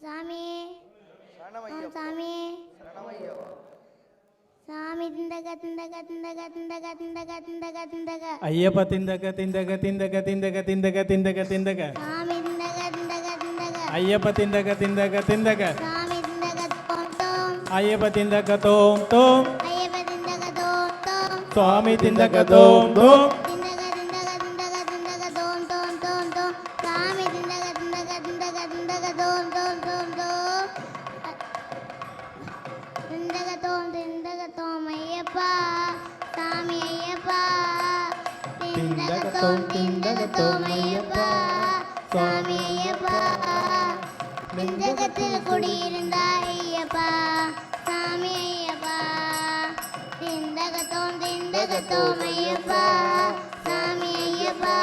சாமி சாமி சாமி திண்டக திண்டக திண்டக திண்டக திண்டக திண்டக திண்டக ஐயப்ப திண்டக திண்டக திண்டக திண்டக திண்டக திண்டக திண்டக சாமி திண்டக திண்டக திண்டக ஐயப்ப திண்டக திண்டக திண்டக சாமி திண்டக தோம் தோம் ஐயப்ப திண்டக தோம் தோம் ஐயப்ப திண்டக தோம் தோம் சுவாமி திண்டக தோம் தோம் திண்டக திண்டக திண்டக திண்டக தோம் தோம் தோம் தோம் சாமி திண்டக திண்டக திண்டக திண்டக தோம் தோம் தோம் தோம் திண்டக தோம் ஐயப்பா சாமி ஐயப்பா திண்டக தோம் ஐயப்பா சாமி ஐயப்பா திண்டகத்தில் குடியிருந்தாய் ஐயப்பா சாமி ஐயப்பா திண்டக தோம் ஐயப்பா சாமி ஐயப்பா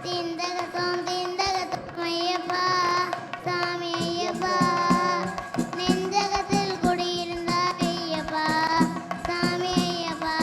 திண்டக தோம் ஐயப்பா சாமி ஐயப்பா நெஞ்சகத்தில் குடியிருந்தாய் ஐயப்பா சாமி ஐயப்பா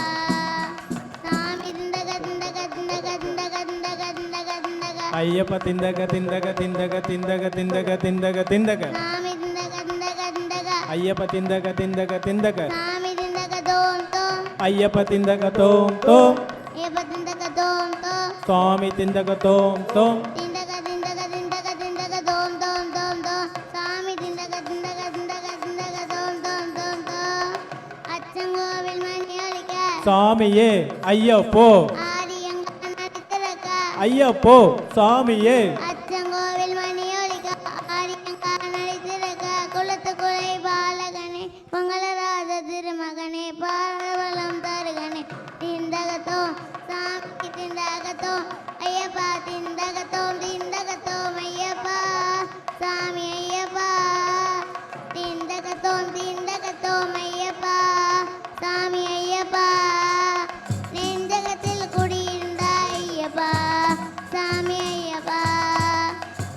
சாமி திண்டக திண்டக திண்டக திண்டக திண்டக திண்டக திண்டக ஐயப்ப திண்டக திண்டக திண்டக திண்டக திண்டக திண்டக திண்டக சாமி திண்டக திண்டக திண்டக ஐயப்ப திண்டக திண்டக திண்டக சாமி திண்டக தோம் தோம் ஐயப்ப திண்டக தோம் தோம் ஐயப்ப திண்டக தோம் தோம் சுவாமி திண்டக தோம் தோம் திண்டக திண்டக திண்டக திண்டக தோம் தோம் தோம் தோம் சாமி திண்டக திண்டக திண்டக திண்டக தோம் தோம் தோம் தோம் அச்சங்கோவில் மணி ஒலிக்க சாமியே ஐயப்போ ஆரியங்க நடித்திருக்க ஐயப்போ சாமியே அச்சங்கோவில் மணி ஒலிக்க ஆரியங்க நடித்திருக்க குலத்து குலை பாலகனே பொங்கலராஜ திருமகனே பாரவலம் தருகனே திண்டகத்தோம் சாமி திண்டகத்தோம் ஐயப்பா திண்டகத்தோம் ஐயப்பா சாமி ஐயப்பா திண்டகத்தோம் ஐயப்பா சாமி ஐயப்பா நெஞ்சகத்தில் குடியிருந்த ஐயப்பா சாமி ஐயப்பா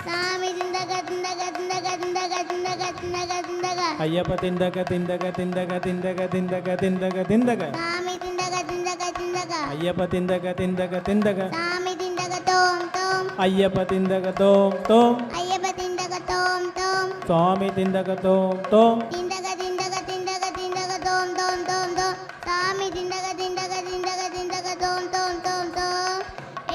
சாமி திண்டக திண்டக திண்டக திண்டக திண்டக திண்டக திண்டக ஐயப்ப திண்டக திண்டக திண்டக திண்டக திண்டக திண்டக திண்டக சாமி திண்டக திண்டக திண்டக ஐயப்ப திண்டக திண்டக திண்டக சாமி திண்டக தோம் தோம் ஐயப்ப திண்டக தோம் தோம் ஐயப்ப திண்டக தோம் தோம் சுவாமி திண்டக தோம் தோம் திண்டக திண்டக திண்டக திண்டக தோம் தோம் தோம் தோம் சாமி திண்டக திண்டக திண்டக திண்டக தோம் தோம் தோம் தோம்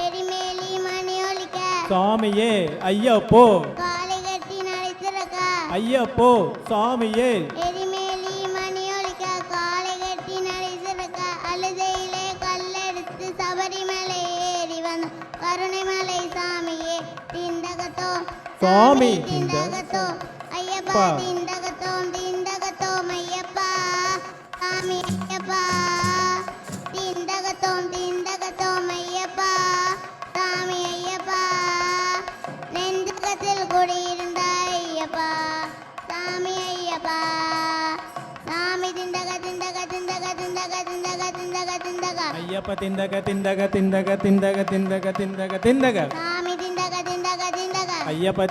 எரிமேலி மணி ஒலிக்க சாமியே ஐயப்போ காலை கட்டி நடித்திருக்க ஐயப்போ சாமியே எரிமேலி மணி ஒலிக்க காலை கட்டி நடித்திருக்க அழுதையிலே கல்லெடுத்து சபரிமலை ஏறி வந்த கருணைமலை சாமியே திண்டகத்தோம் சாமி திண்டகத்தோம் ஐயப்பா திண்டகத்தோம் ஐயப்பா சாமி ஐயப்பா திண்டகத்தோம் ஐயப்பா சாமி ஐயப்பா நெஞ்சகத்தில் குடியிருந்த ஐயப்பா சாமி ஐயப்பா சாமி திண்டக திண்டக திண்டக திண்டக திண்டக திண்டக திண்டக ஐயப்ப திண்டக திண்டக திண்டக திண்டக திண்டக திண்டக திண்டக சாமி திண்டக திண்டக திண்டக ஐயப்ப